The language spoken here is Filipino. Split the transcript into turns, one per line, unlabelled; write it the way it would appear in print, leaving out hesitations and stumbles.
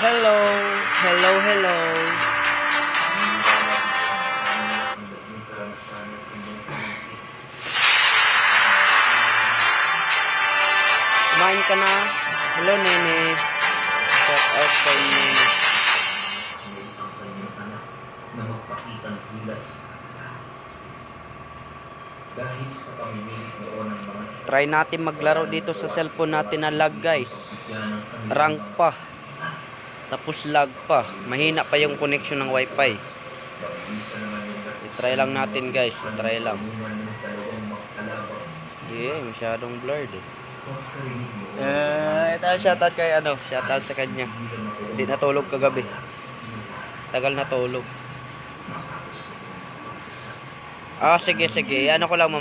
Hello, hello, hello. Kumain ka na? Hello, Nene. Shout out kay Nene. Try natin maglaro dito sa cellphone natin na lag, guys. Rank pa. Tapos lag pa. Mahina pa yung connection ng wifi. I-try lang natin, guys. I-try lang. Masyadong blurred eh. Ito shoutout kay shoutout sa kanya. Hindi natulog kagabi. Tagal natulog. Sige. Ano ko lang mamaya.